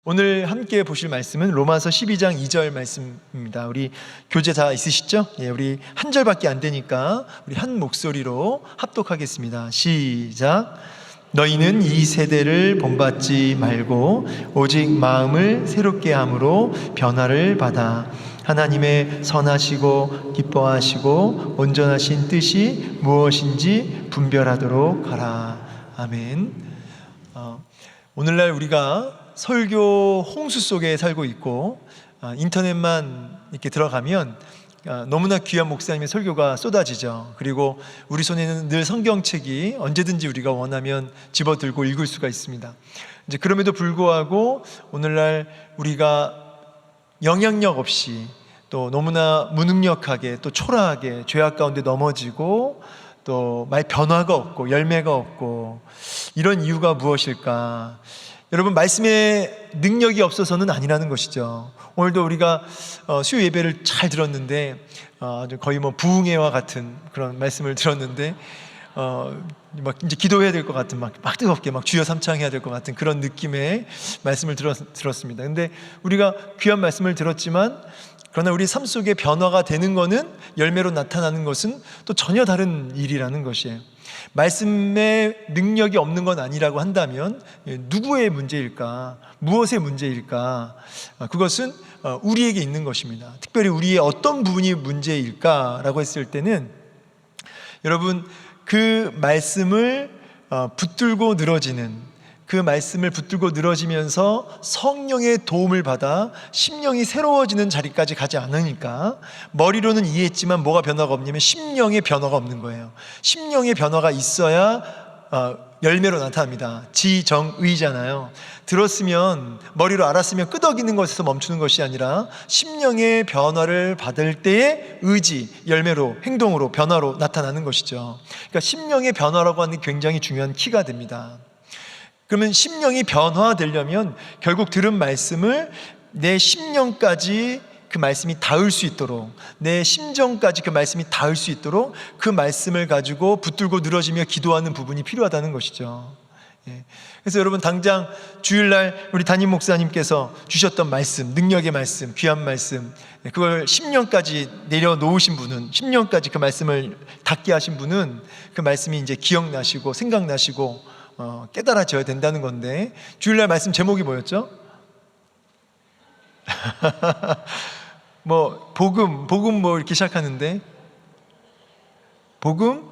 오늘 함께 보실 말씀은 로마서 12장 2절 말씀입니다. 우리 교재 다 있으시죠? 우리 한 절밖에 안 되니까 우리 한 목소리로 합독하겠습니다. 시작. 너희는 이 세대를 본받지 말고 오직 마음을 새롭게 함으로 변화를 받아 하나님의 선하시고 기뻐하시고 온전하신 뜻이 무엇인지 분별하도록 하라. 아멘. 오늘날 우리가 설교 홍수 속에 살고 있고 인터넷만 이렇게 들어가면 너무나 귀한 목사님의 설교가 쏟아지죠. 그리고 우리 손에는 늘 성경책이 언제든지 우리가 원하면 집어들고 읽을 수가 있습니다. 이제 그럼에도 불구하고 오늘날 우리가 영향력 없이 또 너무나 무능력하게 또 초라하게 죄악 가운데 넘어지고 또 많이 변화가 없고 열매가 없고 이런 이유가 무엇일까? 여러분, 말씀의 능력이 없어서는 아니라는 것이죠. 오늘도 우리가 수요 예배를 잘 들었는데 거의 뭐 부흥회와 같은 그런 말씀을 들었는데 막 이제 기도해야 될 것 같은 막 뜨겁게 막 주여 삼창해야 될 것 같은 그런 느낌의 말씀을 들었습니다. 근데 우리가 귀한 말씀을 들었지만 그러나 우리 삶 속에 변화가 되는 것은, 열매로 나타나는 것은 또 전혀 다른 일이라는 것이에요. 말씀의 능력이 없는 건 아니라고 한다면 누구의 문제일까? 무엇의 문제일까? 그것은 우리에게 있는 것입니다. 특별히 우리의 어떤 부분이 문제일까라고 했을 때는 여러분, 그 말씀을 붙들고 늘어지는, 그 말씀을 붙들고 늘어지면서 성령의 도움을 받아 심령이 새로워지는 자리까지 가지 않으니까 머리로는 이해했지만 뭐가 변화가 없냐면 심령의 변화가 없는 거예요. 심령의 변화가 있어야 열매로 나타납니다. 지정의잖아요. 들었으면, 머리로 알았으면 끄덕이는 것에서 멈추는 것이 아니라 심령의 변화를 받을 때의 의지, 열매로, 행동으로, 변화로 나타나는 것이죠. 그러니까 심령의 변화라고 하는 게 굉장히 중요한 키가 됩니다. 그러면 심령이 변화되려면 결국 들은 말씀을 내 심령까지 그 말씀이 닿을 수 있도록, 내 심정까지 그 말씀이 닿을 수 있도록 그 말씀을 가지고 붙들고 늘어지며 기도하는 부분이 필요하다는 것이죠. 그래서 여러분, 당장 주일날 우리 담임 목사님께서 주셨던 말씀, 능력의 말씀, 귀한 말씀, 그걸 10년까지 내려놓으신 분은, 10년까지 그 말씀을 닿게 하신 분은 그 말씀이 이제 기억나시고 생각나시고 깨달아져야 된다는 건데, 주일날 말씀 제목이 뭐였죠? 뭐 복음 뭐 이렇게 시작하는데, 복음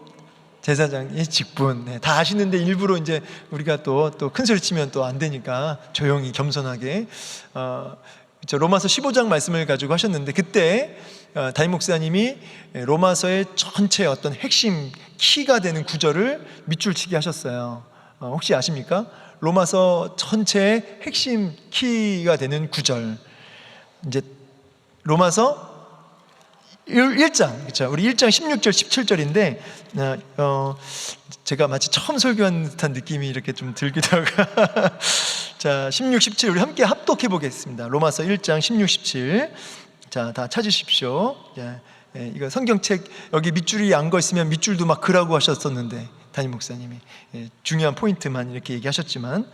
제사장의 직분, 다 아시는데 일부러 이제 우리가 또 큰 소리 치면 또 안 되니까 조용히 겸손하게 로마서 15장 말씀을 가지고 하셨는데, 그때 담임 목사님이 로마서의 전체 어떤 핵심 키가 되는 구절을 밑줄치기 하셨어요. 혹시 아십니까? 로마서 전체의 핵심 키가 되는 구절, 이제 로마서 1장, 그렇죠? 우리 1장 16절 17절인데 제가 마치 처음 설교한 듯한 느낌이 이렇게 좀 들기도 하고 자, 16, 17 우리 함께 합독해 보겠습니다. 로마서 1장 16, 17. 자, 다 찾으십시오. 이거 성경책 여기 밑줄이 안 거 있으면 밑줄도 막 그라고 하셨었는데, 담임 목사님이 중요한 포인트만 이렇게 얘기하셨지만,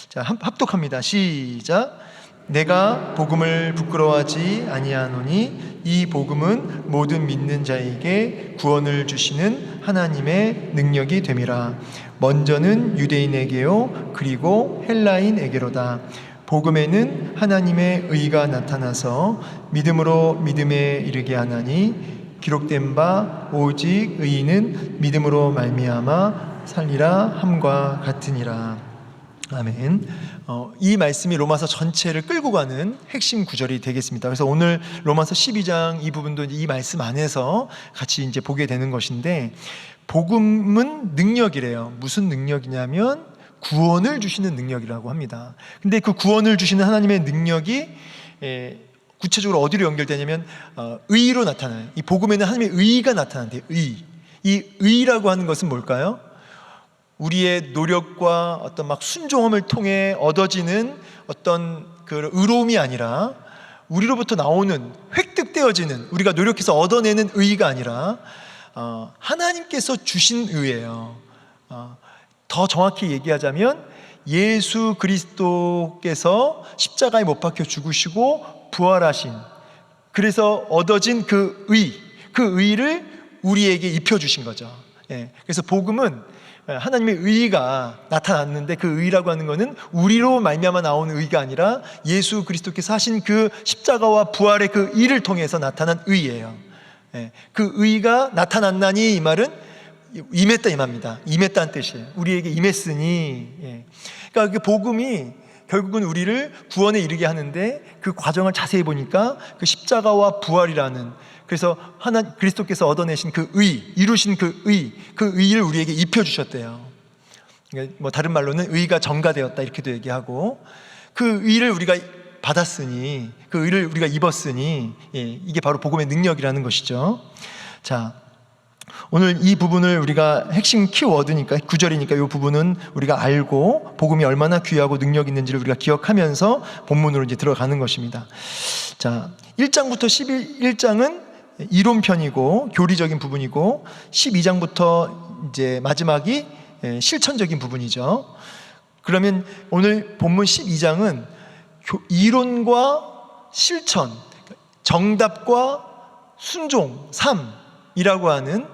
자, 합독합니다. 시작. 내가 복음을 부끄러워하지 아니하노니 이 복음은 모든 믿는 자에게 구원을 주시는 하나님의 능력이 됨이라. 먼저는 유대인에게요 그리고 헬라인에게로다. 복음에는 하나님의 의가 나타나서 믿음으로 믿음에 이르게 하나니 기록된 바 오직 의인은 믿음으로 말미암아 살리라 함과 같으니라. 아멘. 이 말씀이 로마서 전체를 끌고 가는 핵심 구절이 되겠습니다. 그래서 오늘 로마서 12장 이 부분도 이 말씀 안에서 같이 이제 보게 되는 것인데, 복음은 능력이래요. 무슨 능력이냐면 구원을 주시는 능력이라고 합니다. 근데 그 구원을 주시는 하나님의 능력이 구체적으로 어디로 연결되냐면 의로 나타나요. 이 복음에는 하나님의 의가 나타난대요. 이 의라고 하는 것은 뭘까요? 우리의 노력과 어떤 막 순종함을 통해 얻어지는 어떤 그 의로움이 아니라, 우리로부터 나오는 획득되어지는, 우리가 노력해서 얻어내는 의가 아니라 하나님께서 주신 의예요. 더 정확히 얘기하자면 예수 그리스도께서 십자가에 못 박혀 죽으시고 부활하신, 그래서 얻어진 그 의를 우리에게 입혀주신 거죠. 그래서 복음은 하나님의 의가 나타났는데, 그 의라고 하는 것은 우리로 말미암아 나오는 의가 아니라 예수 그리스도께서 하신 그 십자가와 부활의 그 일을 통해서 나타난 의예요. 그 의가 나타났나니, 이 말은 임했다 이 말입니다. 임했다는 뜻이에요. 우리에게 임했으니. 그러니까 그 복음이 결국은 우리를 구원에 이르게 하는데, 그 과정을 자세히 보니까 그 십자가와 부활이라는, 그래서 그리스도께서 얻어내신 그 이루신 그 의를 우리에게 입혀주셨대요. 뭐 다른 말로는 의가 전가되었다 이렇게도 얘기하고, 그 의를 우리가 받았으니, 그 의를 우리가 입었으니, 이게 바로 복음의 능력이라는 것이죠. 자, 오늘 이 부분을 우리가 핵심 키워드니까, 구절이니까 이 부분은 우리가 알고 복음이 얼마나 귀하고 능력 있는지를 우리가 기억하면서 본문으로 이제 들어가는 것입니다. 자, 1장부터 11장은 이론편이고 교리적인 부분이고, 12장부터 이제 마지막이 실천적인 부분이죠. 그러면 오늘 본문 12장은 이론과 실천, 정답과 순종, 삶이라고 하는,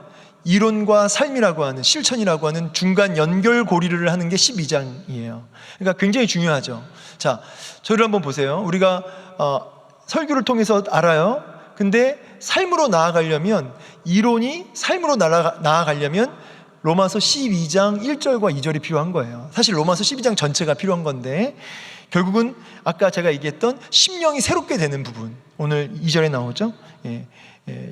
이론과 삶이라고 하는, 실천이라고 하는 중간 연결고리를 하는 게 12장이에요. 그러니까 굉장히 중요하죠. 자, 저를 한번 보세요. 우리가 설교를 통해서 알아요. 근데 삶으로 나아가려면, 이론이 삶으로 나아가려면 로마서 12장 1절과 2절이 필요한 거예요. 사실 로마서 12장 전체가 필요한 건데, 결국은 아까 제가 얘기했던 심령이 새롭게 되는 부분, 오늘 2절에 나오죠.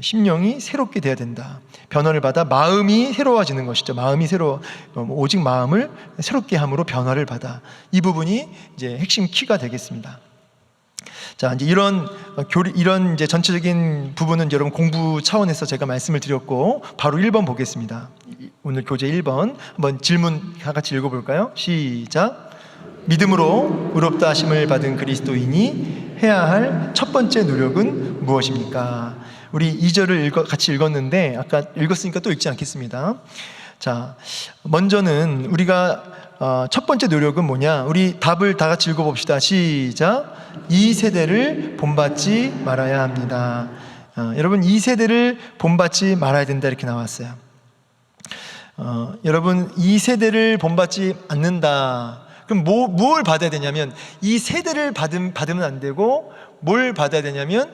심령이 새롭게 돼야 된다. 변화를 받아 마음이 새로워지는 것이죠. 마음이 오직 마음을 새롭게 함으로 변화를 받아. 이 부분이 이제 핵심 키가 되겠습니다. 자, 이제 이런 이제 전체적인 부분은 여러분 공부 차원에서 제가 말씀을 드렸고, 바로 1번 보겠습니다. 오늘 교재 1번 한번 질문 다 같이 읽어볼까요? 시작. 믿음으로 의롭다 하심을 받은 그리스도인이 해야 할 첫 번째 노력은 무엇입니까? 우리 2절을 같이 읽었는데, 아까 읽었으니까 또 읽지 않겠습니다. 자, 먼저는 우리가 첫 번째 노력은 뭐냐? 우리 답을 다 같이 읽어봅시다. 시작. 이 세대를 본받지 말아야 합니다. 여러분, 이 세대를 본받지 말아야 된다 이렇게 나왔어요. 여러분, 이 세대를 본받지 않는다. 그럼 뭘 받아야 되냐면, 이 세대를 받으면 안 되고, 뭘 받아야 되냐면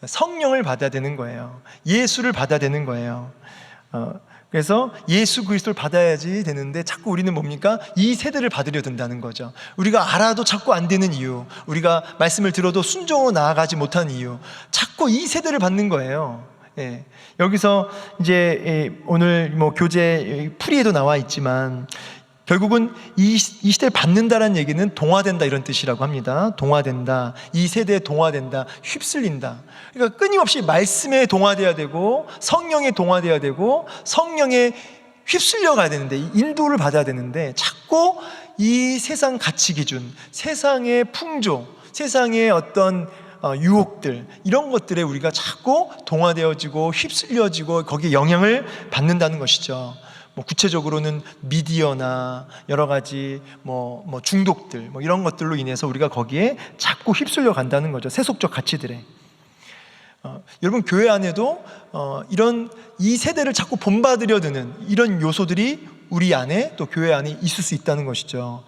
성령을 받아야 되는 거예요. 예수를 받아야 되는 거예요. 그래서 예수 그리스도를 받아야지 되는데, 자꾸 우리는 뭡니까? 이 세대를 받으려 든다는 거죠. 우리가 알아도 자꾸 안 되는 이유, 우리가 말씀을 들어도 순종으로 나아가지 못하는 이유, 자꾸 이 세대를 받는 거예요. 여기서 이제 오늘 뭐 교재 풀이에도 나와 있지만, 결국은 이 시대를 받는다라는 얘기는 동화된다 이런 뜻이라고 합니다. 동화된다, 이 세대에 동화된다, 휩쓸린다. 그러니까 끊임없이 말씀에 동화돼야 되고, 성령에 동화돼야 되고, 성령에 휩쓸려 가야 되는데, 인도를 받아야 되는데, 자꾸 이 세상 가치 기준, 세상의 풍조, 세상의 어떤 유혹들, 이런 것들에 우리가 자꾸 동화되어지고 휩쓸려지고 거기에 영향을 받는다는 것이죠. 뭐 구체적으로는 미디어나 여러 가지 뭐 중독들, 뭐 이런 것들로 인해서 우리가 거기에 자꾸 휩쓸려 간다는 거죠. 세속적 가치들에. 여러분, 교회 안에도 이런 이 세대를 자꾸 본받으려 드는 이런 요소들이 우리 안에, 또 교회 안에 있을 수 있다는 것이죠.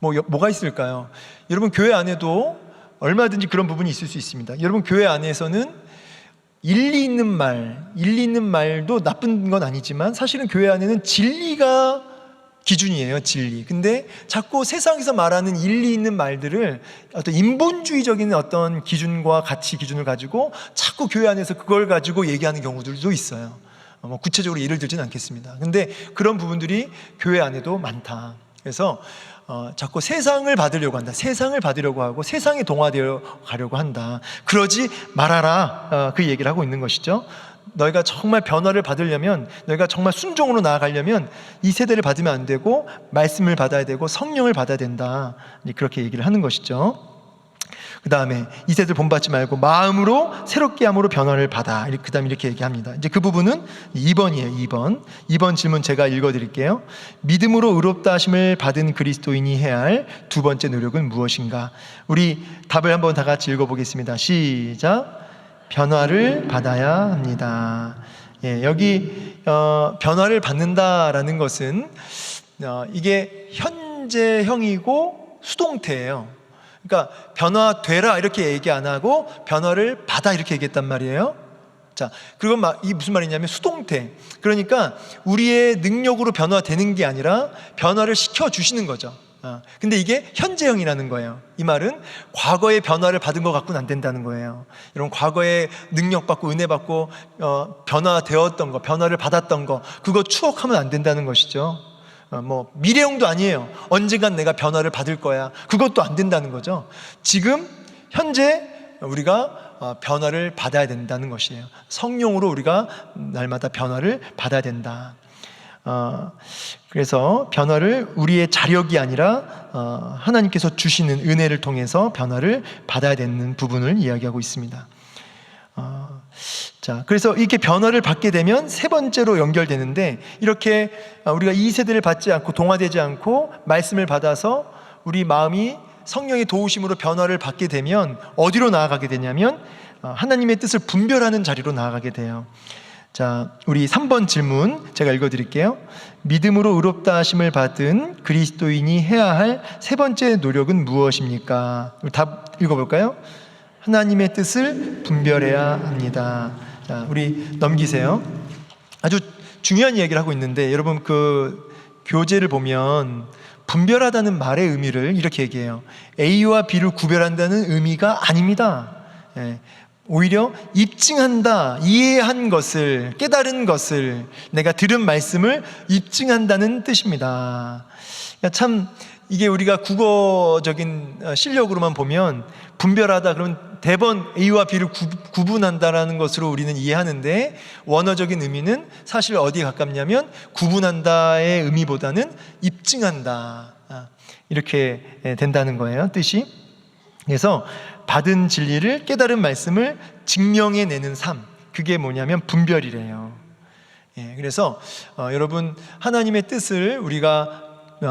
뭐가 있을까요? 여러분, 교회 안에도 얼마든지 그런 부분이 있을 수 있습니다. 여러분, 교회 안에서는 일리 있는 말도 나쁜 건 아니지만, 사실은 교회 안에는 진리가 기준이에요. 진리. 근데 자꾸 세상에서 말하는 일리 있는 말들을 어떤 인본주의적인 어떤 기준과 가치 기준을 가지고 자꾸 교회 안에서 그걸 가지고 얘기하는 경우들도 있어요. 뭐 구체적으로 예를 들지는 않겠습니다. 근데 그런 부분들이 교회 안에도 많다. 그래서 자꾸 세상을 받으려고 한다. 세상을 받으려고 하고 세상에 동화되어 가려고 한다. 그러지 말아라. 그 얘기를 하고 있는 것이죠. 너희가 정말 변화를 받으려면, 너희가 정말 순종으로 나아가려면 이 세대를 받으면 안 되고 말씀을 받아야 되고 성령을 받아야 된다. 그렇게 얘기를 하는 것이죠. 그 다음에 이세들 본받지 말고 마음으로 새롭게 함으로 변화를 받아. 그 다음에 이렇게 얘기합니다. 이제 그 부분은 2번이에요. 2번 질문 제가 읽어드릴게요. 믿음으로 의롭다 하심을 받은 그리스도인이 해야 할 두 번째 노력은 무엇인가? 우리 답을 한번 다 같이 읽어보겠습니다. 시작. 변화를 받아야 합니다. 예, 여기 변화를 받는다라는 것은 이게 현재형이고 수동태예요. 그러니까 변화되라 이렇게 얘기 안 하고 변화를 받아 이렇게 얘기했단 말이에요. 자, 그건 이게 무슨 말이냐면 수동태. 그러니까 우리의 능력으로 변화되는 게 아니라 변화를 시켜주시는 거죠. 근데 이게 현재형이라는 거예요. 이 말은 과거의 변화를 받은 것 갖고는 안 된다는 거예요. 여러분, 과거에 능력 받고 은혜 받고 변화되었던 거, 변화를 받았던 거, 그거 추억하면 안 된다는 것이죠. 미래형도 아니에요. 언젠간 내가 변화를 받을 거야. 그것도 안 된다는 거죠. 지금 현재 우리가 변화를 받아야 된다는 것이에요. 성령으로 우리가 날마다 변화를 받아야 된다. 그래서 변화를 우리의 자력이 아니라 하나님께서 주시는 은혜를 통해서 변화를 받아야 되는 부분을 이야기하고 있습니다. 자, 그래서 이렇게 변화를 받게 되면 세 번째로 연결되는데, 이렇게 우리가 이 세대를 받지 않고 동화되지 않고 말씀을 받아서 우리 마음이 성령의 도우심으로 변화를 받게 되면 어디로 나아가게 되냐면 하나님의 뜻을 분별하는 자리로 나아가게 돼요. 자, 우리 3번 질문 제가 읽어드릴게요. 믿음으로 의롭다 하심을 받은 그리스도인이 해야 할 세 번째 노력은 무엇입니까? 우리 답 읽어볼까요? 하나님의 뜻을 분별해야 합니다. 자, 우리 넘기세요. 아주 중요한 이야기를 하고 있는데, 여러분 그 교재를 보면 분별하다는 말의 의미를 이렇게 얘기해요. A와 B를 구별한다는 의미가 아닙니다. 오히려 입증한다, 이해한 것을, 깨달은 것을, 내가 들은 말씀을 입증한다는 뜻입니다. 참 이게 우리가 국어적인 실력으로만 보면 분별하다 그러면 대번 A와 B를 구분한다라는 것으로 우리는 이해하는데, 원어적인 의미는 사실 어디에 가깝냐면 구분한다의 의미보다는 입증한다, 이렇게 된다는 거예요, 뜻이. 그래서 받은 진리를, 깨달은 말씀을 증명해내는 삶, 그게 뭐냐면 분별이래요. 그래서 여러분, 하나님의 뜻을 우리가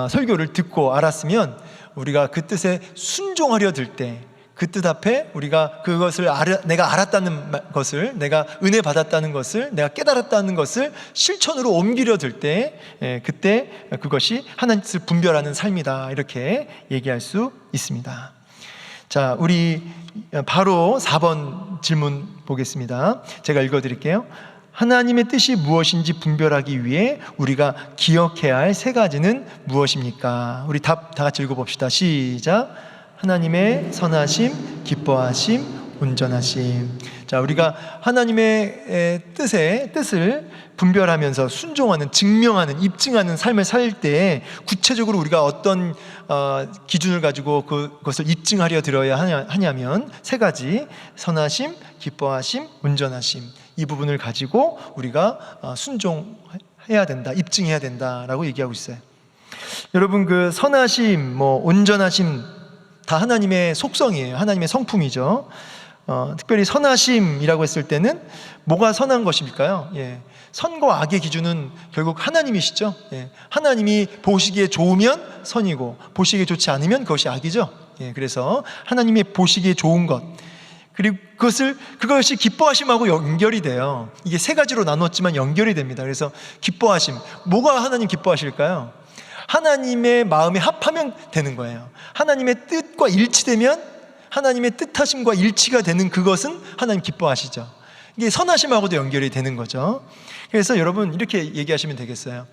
설교를 듣고 알았으면 우리가 그 뜻에 순종하려 들 때, 그 뜻 앞에 우리가 그것을 내가 알았다는 것을, 내가 은혜 받았다는 것을, 내가 깨달았다는 것을 실천으로 옮기려 들 때, 그때 그것이 하나님 뜻을 분별하는 삶이다, 이렇게 얘기할 수 있습니다. 자, 우리 바로 4번 질문 보겠습니다. 제가 읽어드릴게요. 하나님의 뜻이 무엇인지 분별하기 위해 우리가 기억해야 할 세 가지는 무엇입니까? 우리 답 다 같이 읽어봅시다. 시작. 하나님의 선하심, 기뻐하심, 온전하심. 자, 우리가 하나님의 뜻을 분별하면서 순종하는, 증명하는, 입증하는 삶을 살 때 구체적으로 우리가 어떤 기준을 가지고 그것을 입증하려 들어야 하냐면 세 가지: 선하심, 기뻐하심, 온전하심. 이 부분을 가지고 우리가 순종해야 된다, 입증해야 된다라고 얘기하고 있어요. 여러분, 그 선하심, 온전하심 다 하나님의 속성이에요. 하나님의 성품이죠. 특별히 선하심이라고 했을 때는 뭐가 선한 것일까요? 선과 악의 기준은 결국 하나님이시죠. 하나님이 보시기에 좋으면 선이고 보시기에 좋지 않으면 그것이 악이죠. 그래서 하나님의 보시기에 좋은 것, 그리고 그것이 기뻐하심하고 연결이 돼요. 이게 세 가지로 나눴지만 연결이 됩니다. 그래서 기뻐하심, 뭐가 하나님 기뻐하실까요? 하나님의 마음에 합하면 되는 거예요. 하나님의 뜻과 일치되면, 하나님의 뜻하심과 일치가 되는 그것은 하나님 기뻐하시죠. 이게 선하심하고도 연결이 되는 거죠. 그래서 여러분, 이렇게 얘기하시면 되겠어요.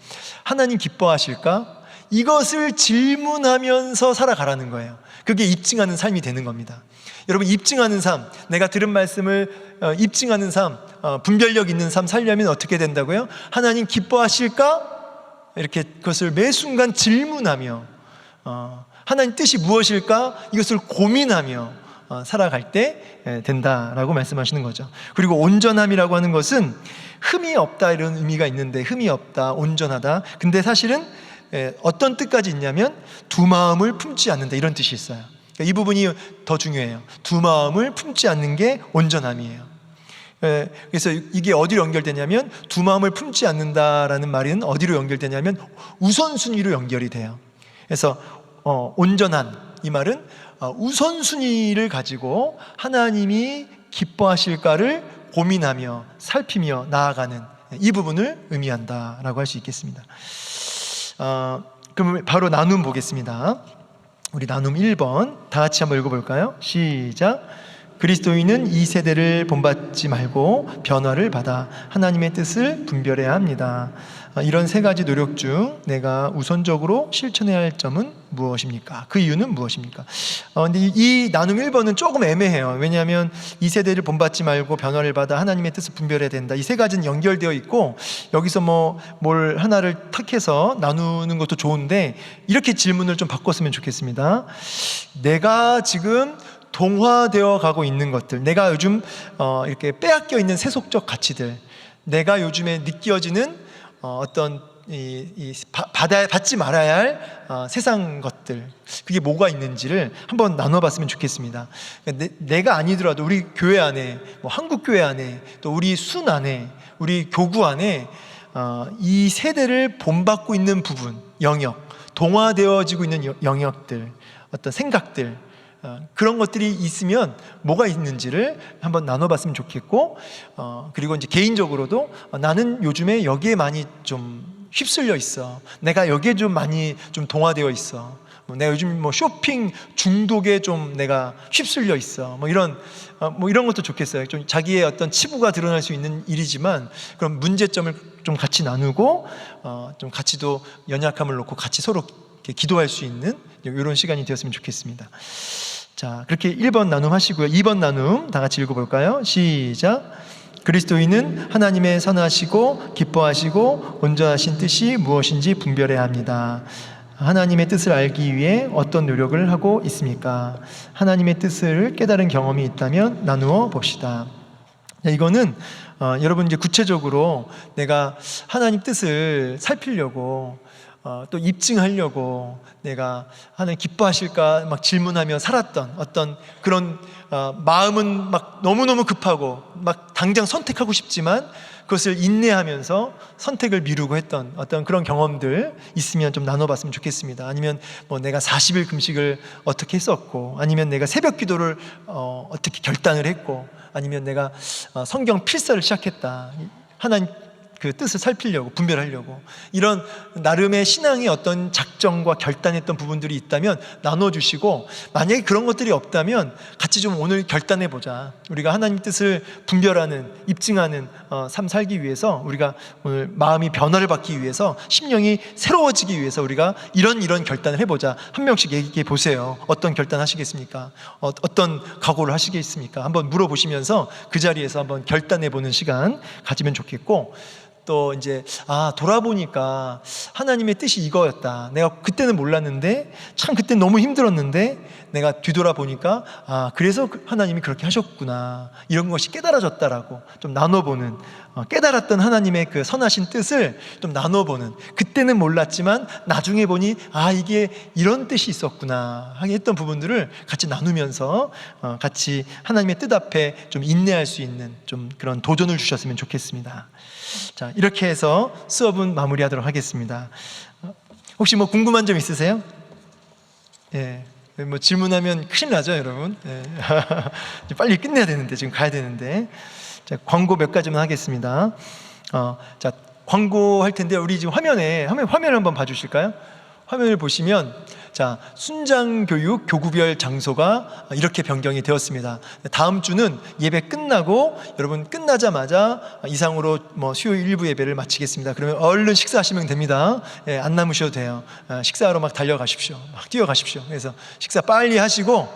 하나님 기뻐하실까? 이것을 질문하면서 살아가라는 거예요. 그게 입증하는 삶이 되는 겁니다. 여러분, 입증하는 삶, 내가 들은 말씀을 입증하는 삶, 분별력 있는 삶 살려면 어떻게 된다고요? 하나님 기뻐하실까? 이렇게 그것을 매 순간 질문하며 하나님 뜻이 무엇일까? 이것을 고민하며 살아갈 때 된다라고 말씀하시는 거죠. 그리고 온전함이라고 하는 것은 흠이 없다, 이런 의미가 있는데, 흠이 없다, 온전하다. 근데 사실은 어떤 뜻까지 있냐면 두 마음을 품지 않는다, 이런 뜻이 있어요. 그러니까 이 부분이 더 중요해요. 두 마음을 품지 않는 게 온전함이에요. 그래서 이게 어디로 연결되냐면, 두 마음을 품지 않는다라는 말은 어디로 연결되냐면 우선순위로 연결이 돼요. 그래서 온전한, 이 말은 우선순위를 가지고 하나님이 기뻐하실까를 고민하며 살피며 나아가는 이 부분을 의미한다라고 할 수 있겠습니다. 그럼 바로 나눔 보겠습니다. 우리 나눔 1번 다 같이 한번 읽어볼까요? 시작. 그리스도인은 이 세대를 본받지 말고 변화를 받아 하나님의 뜻을 분별해야 합니다. 이런 세 가지 노력 중 내가 우선적으로 실천해야 할 점은 무엇입니까? 그 이유는 무엇입니까? 근데 이 나눔 1번은 조금 애매해요. 왜냐하면 이 세대를 본받지 말고 변화를 받아 하나님의 뜻을 분별해야 된다. 이 세 가지는 연결되어 있고, 여기서 뭘 하나를 탁해서 나누는 것도 좋은데, 이렇게 질문을 좀 바꿨으면 좋겠습니다. 내가 지금 동화되어 가고 있는 것들, 내가 요즘 이렇게 빼앗겨 있는 세속적 가치들, 내가 요즘에 느껴지는 어떤 받지 말아야 할 세상 것들, 그게 뭐가 있는지를 한번 나눠봤으면 좋겠습니다. 내가 아니더라도 우리 교회 안에, 한국 교회 안에, 또 우리 순 안에, 우리 교구 안에 이 세대를 본받고 있는 부분, 영역, 동화되어지고 있는 영역들, 어떤 생각들, 그런 것들이 있으면 뭐가 있는지를 한번 나눠봤으면 좋겠고, 그리고 이제 개인적으로도 나는 요즘에 여기에 많이 좀 휩쓸려 있어. 내가 여기에 좀 많이 좀 동화되어 있어. 내가 요즘 쇼핑 중독에 좀 내가 휩쓸려 있어. 이런 것도 좋겠어요. 좀 자기의 어떤 치부가 드러날 수 있는 일이지만, 그런 문제점을 좀 같이 나누고, 좀 같이도 연약함을 놓고 같이 서로 기도할 수 있는 이런 시간이 되었으면 좋겠습니다. 자, 그렇게 1번 나눔 하시고요. 2번 나눔 다 같이 읽어볼까요? 시작. 그리스도인은 하나님의 선하시고 기뻐하시고 온전하신 뜻이 무엇인지 분별해야 합니다. 하나님의 뜻을 알기 위해 어떤 노력을 하고 있습니까? 하나님의 뜻을 깨달은 경험이 있다면 나누어 봅시다. 이거는 여러분 이제 구체적으로 내가 하나님 뜻을 살피려고, 또 입증하려고 내가 하나님 기뻐하실까 막 질문하며 살았던 어떤 그런 마음은 막 너무너무 급하고 막 당장 선택하고 싶지만 그것을 인내하면서 선택을 미루고 했던 어떤 그런 경험들 있으면 좀 나눠봤으면 좋겠습니다. 아니면 내가 40일 금식을 어떻게 했었고, 아니면 내가 새벽 기도를 어떻게 결단을 했고, 아니면 내가 성경 필사를 시작했다. 하나님 그 뜻을 살피려고, 분별하려고, 이런 나름의 신앙의 어떤 작정과 결단했던 부분들이 있다면 나눠주시고, 만약에 그런 것들이 없다면 같이 좀 오늘 결단해보자. 우리가 하나님 뜻을 분별하는, 입증하는 삶 살기 위해서, 우리가 오늘 마음이 변화를 받기 위해서, 심령이 새로워지기 위해서 우리가 이런 결단을 해보자. 한 명씩 얘기해 보세요. 어떤 결단 하시겠습니까? 어떤 각오를 하시겠습니까? 한번 물어보시면서 그 자리에서 한번 결단해보는 시간 가지면 좋겠고, 또 이제 돌아보니까 하나님의 뜻이 이거였다. 내가 그때는 몰랐는데, 참 그때 너무 힘들었는데 내가 뒤돌아보니까 그래서 하나님이 그렇게 하셨구나, 이런 것이 깨달아졌다라고 좀 나눠보는, 깨달았던 하나님의 그 선하신 뜻을 좀 나눠보는, 그때는 몰랐지만 나중에 보니 이게 이런 뜻이 있었구나 하게 했던 부분들을 같이 나누면서 같이 하나님의 뜻 앞에 좀 인내할 수 있는 좀 그런 도전을 주셨으면 좋겠습니다. 자, 이렇게 해서 수업은 마무리하도록 하겠습니다. 혹시 궁금한 점 있으세요? 예, 질문하면 큰일 나죠, 여러분. 예. 빨리 끝내야 되는데, 지금 가야 되는데. 자, 광고 몇 가지만 하겠습니다. 자, 광고 할 텐데, 우리 지금 화면을 한번 봐주실까요? 화면을 보시면, 자, 순장교육 교구별 장소가 이렇게 변경이 되었습니다. 다음 주는 예배 끝나고, 여러분 끝나자마자 이상으로 수요일 일부 예배를 마치겠습니다. 그러면 얼른 식사하시면 됩니다. 예, 안 남으셔도 돼요. 식사하러 막 달려가십시오. 막 뛰어가십시오. 그래서 식사 빨리 하시고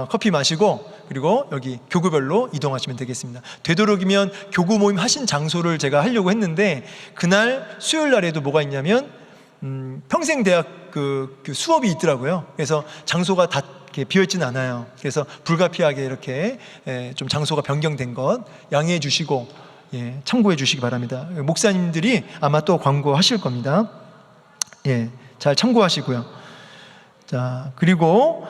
커피 마시고, 그리고 여기 교구별로 이동하시면 되겠습니다. 되도록이면 교구 모임 하신 장소를 제가 하려고 했는데, 그날 수요일 날에도 뭐가 있냐면 평생대학 그 수업이 있더라고요. 그래서 장소가 다 비어있지는 않아요. 그래서 불가피하게 이렇게 좀 장소가 변경된 것 양해해 주시고, 참고해 주시기 바랍니다. 목사님들이 아마 또 광고하실 겁니다. 잘 참고하시고요. 자, 그리고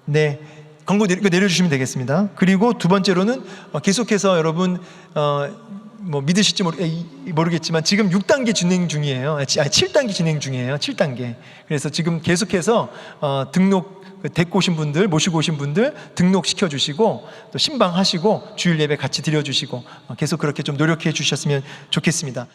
네, 광고 이거 내려주시면 되겠습니다. 그리고 두 번째로는 계속해서 여러분 뭐 믿으실지 모르겠지만 지금 6단계 진행 중이에요. 7단계 진행 중이에요. 7단계. 그래서 지금 계속해서 등록 데리고 오신 분들, 모시고 오신 분들 등록시켜 주시고 또 신방하시고 주일 예배 같이 드려주시고 계속 그렇게 좀 노력해 주셨으면 좋겠습니다.